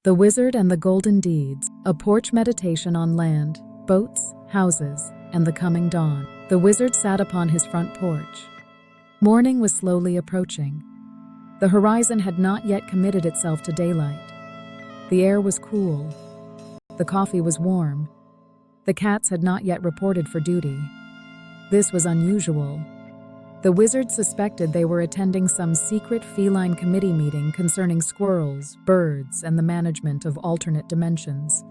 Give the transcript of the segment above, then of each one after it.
The Wizard and the Golden Deeds, a porch meditation on land, boats, houses, and the coming dawn. The wizard sat upon his front porch. Morning was slowly approaching. The horizon had not yet committed itself to daylight. The air was cool. The coffee was warm. The cats had not yet reported for duty. This was unusual. The wizard suspected they were attending some secret feline committee meeting concerning squirrels, birds, and the management of alternate dimensions.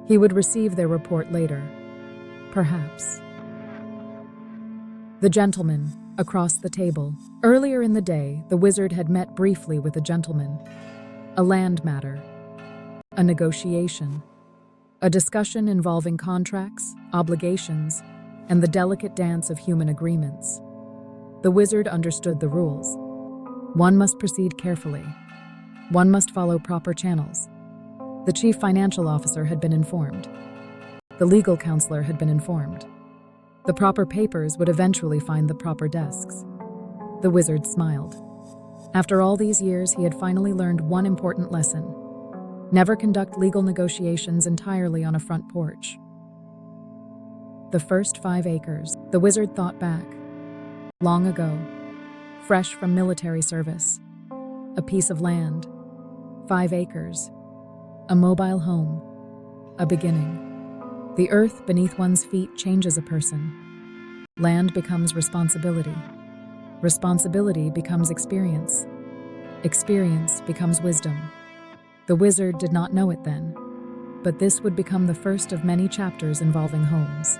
He would receive their report later. Perhaps. The gentleman, across the table. Earlier in the day, the wizard had met briefly with a gentleman. A land matter. A negotiation. A discussion involving contracts, obligations, and the delicate dance of human agreements. The wizard understood the rules. One must proceed carefully. One must follow proper channels. The chief financial officer had been informed. The legal counselor had been informed. The proper papers would eventually find the proper desks. The wizard smiled. After all these years, he had finally learned one important lesson. Never conduct legal negotiations entirely on a front porch. The first 5 acres, the wizard thought back. Long ago, fresh from military service, a piece of land, 5 acres, a mobile home, a beginning. The earth beneath one's feet changes a person. Land becomes responsibility. Responsibility becomes experience. Experience becomes wisdom. The wizard did not know it then, but this would become the first of many chapters involving homes.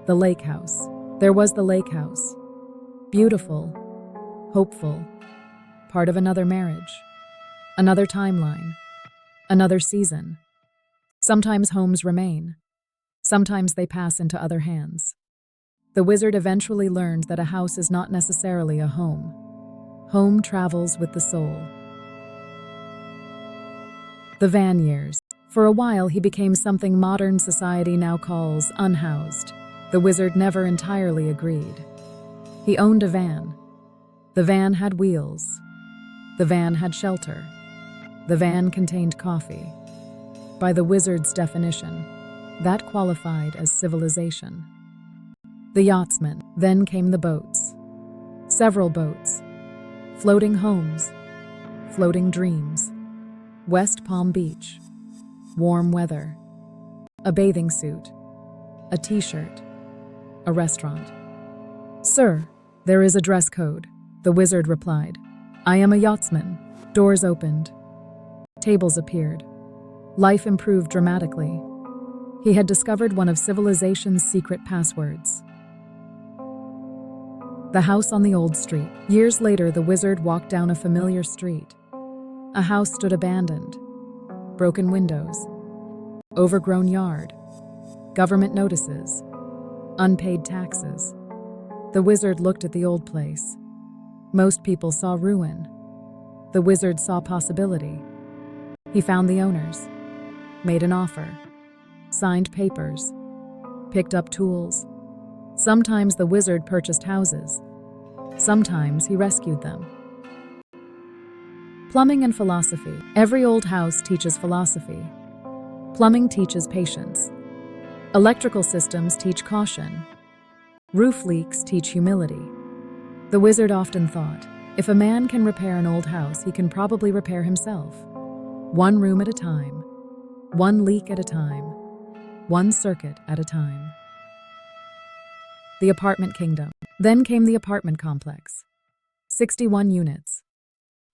The lake house. There was the lake house. Beautiful, hopeful, part of another marriage, another timeline, another season. Sometimes homes remain. Sometimes they pass into other hands. The wizard eventually learned that a house is not necessarily a home. Home travels with the soul. The Van years. For a while, he became something modern society now calls unhoused. The wizard never entirely agreed. He owned a van. The van had wheels. The van had shelter. The van contained coffee. By the wizard's definition, that qualified as civilization. The yachtsmen. Then came the boats. Several boats. Floating homes. Floating dreams. West Palm Beach. Warm weather. A bathing suit. A t-shirt. A restaurant. "Sir, there is a dress code," the wizard replied. "I am a yachtsman." Doors opened. Tables appeared. Life improved dramatically. He had discovered one of civilization's secret passwords. The house on the old street. Years later, the wizard walked down a familiar street. A house stood abandoned. Broken windows. Overgrown yard. Government notices. Unpaid taxes. The wizard looked at the old place. Most people saw ruin. The wizard saw possibility. He found the owners, made an offer, signed papers, picked up tools. Sometimes the wizard purchased houses. Sometimes he rescued them. Plumbing and philosophy. Every old house teaches philosophy. Plumbing teaches patience. Electrical systems teach caution. Roof leaks teach humility. The wizard often thought, if a man can repair an old house, he can probably repair himself. One room at a time. One leak at a time. One circuit at a time. The apartment kingdom. Then came the apartment complex. 61 units.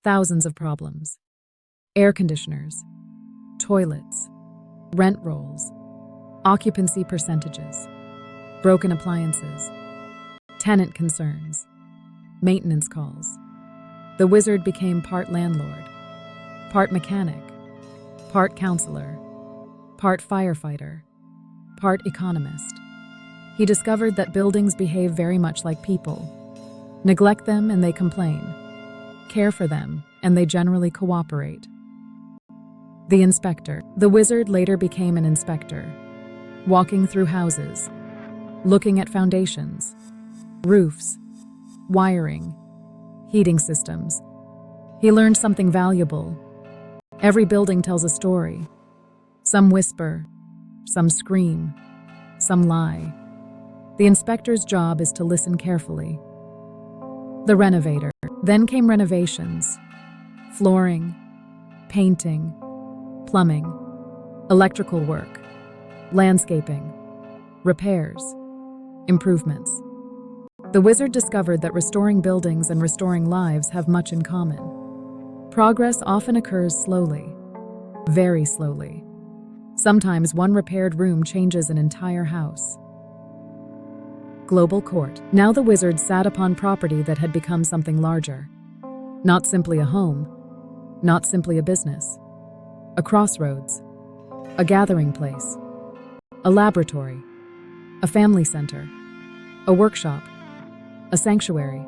Thousands of problems. Air conditioners. Toilets. Rent rolls. Occupancy percentages. Broken appliances. Tenant concerns. Maintenance calls. The wizard became part landlord, part mechanic, part counselor, part firefighter, part economist. He discovered that buildings behave very much like people. Neglect them and they complain. Care for them and they generally cooperate. The inspector. The wizard later became an inspector, walking through houses, looking at foundations, roofs, wiring, heating systems. He learned something valuable. Every building tells a story. Some whisper, some scream, some lie. The inspector's job is to listen carefully. The renovator. Then came renovations. Flooring, painting, plumbing, electrical work, landscaping, repairs, improvements. The wizard discovered that restoring buildings and restoring lives have much in common. Progress often occurs slowly, very slowly. Sometimes one repaired room changes an entire house. Global court. Now the wizard sat upon property that had become something larger. Not simply a home, not simply a business. A crossroads, a gathering place, a laboratory, a family center, a workshop, a sanctuary.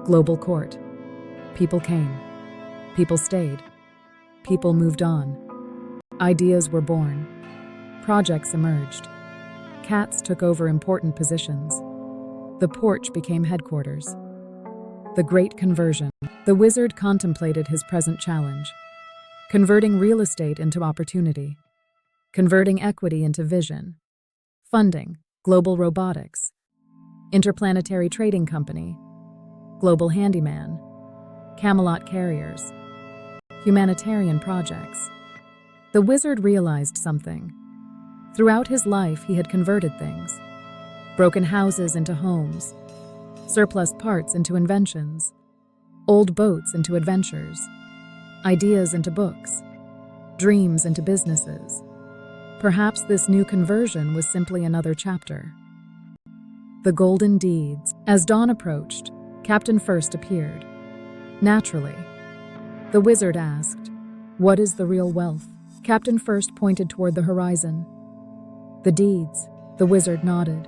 Global court. People came. People stayed. People moved on. Ideas were born. Projects emerged. Cats took over important positions. The porch became headquarters. The Great Conversion. The wizard contemplated his present challenge. Converting real estate into opportunity. Converting equity into vision. Funding. Global robotics. Interplanetary trading company. Global handyman. Camelot carriers. Humanitarian projects. The wizard realized something. Throughout his life, he had converted things. Broken houses into homes. Surplus parts into inventions. Old boats into adventures. Ideas into books. Dreams into businesses. Perhaps this new conversion was simply another chapter. The Golden Deeds. As dawn approached, Captain First appeared. Naturally. The wizard asked, "What is the real wealth?" Captain First pointed toward the horizon. "The deeds," the wizard nodded.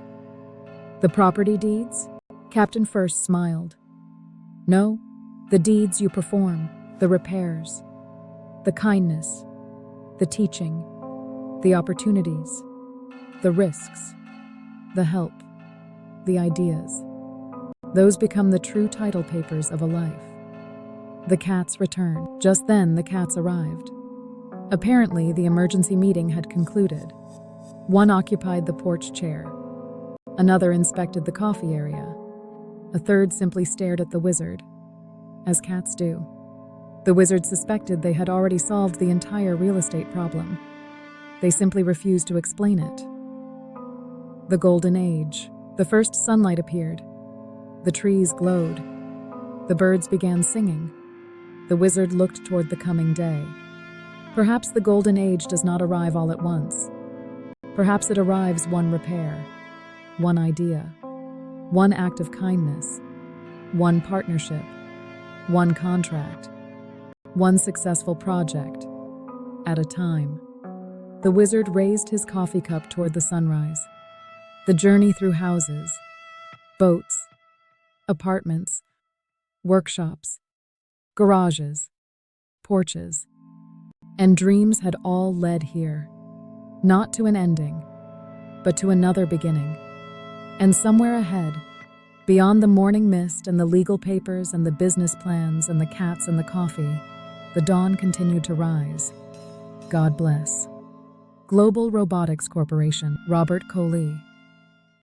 "The property deeds?" Captain First smiled. "No, the deeds you perform, the repairs, the kindness, the teaching, the opportunities, the risks, the help, the ideas. Those become the true title papers of a life." The cats returned. Just then, the cats arrived. Apparently, the emergency meeting had concluded. One occupied the porch chair. Another inspected the coffee area. A third simply stared at the wizard, as cats do. The wizard suspected they had already solved the entire real estate problem. They simply refused to explain it. The Golden Age. The first sunlight appeared. The trees glowed. The birds began singing. The wizard looked toward the coming day. Perhaps the Golden Age does not arrive all at once. Perhaps it arrives one repair, one idea, one act of kindness, one partnership, one contract, one successful project, at a time. The wizard raised his coffee cup toward the sunrise. The journey through houses, boats, apartments, workshops, garages, porches, and dreams had all led here, not to an ending, but to another beginning. And somewhere ahead, beyond the morning mist and the legal papers and the business plans and the cats and the coffee, the dawn continued to rise. God bless. Global Robotics Corporation, Robert Coley.